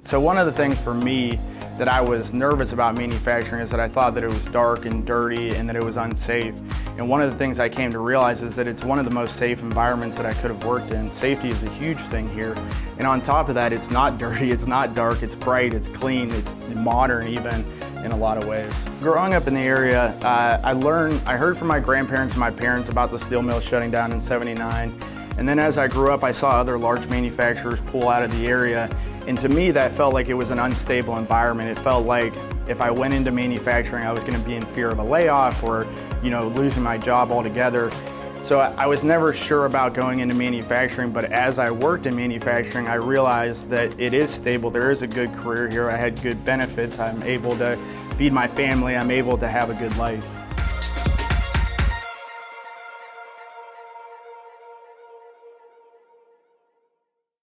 So one of the things for me that I was nervous about manufacturing is that I thought that it was dark and dirty and that it was unsafe. And one of the things I came to realize is that it's one of the most safe environments that I could have worked in. Safety is a huge thing here. And on top of that, it's not dirty, it's not dark, it's bright, it's clean, it's modern even in a lot of ways. Growing up in the area, I heard from my grandparents and my parents about the steel mill shutting down in '79. And then as I grew up, I saw other large manufacturers pull out of the area. And to me, that felt like it was an unstable environment. It felt like if I went into manufacturing, I was going to be in fear of a layoff or, losing my job altogether. So I was never sure about going into manufacturing, but as I worked in manufacturing, I realized that it is stable. There is a good career here. I had good benefits. I'm able to feed my family. I'm able to have a good life.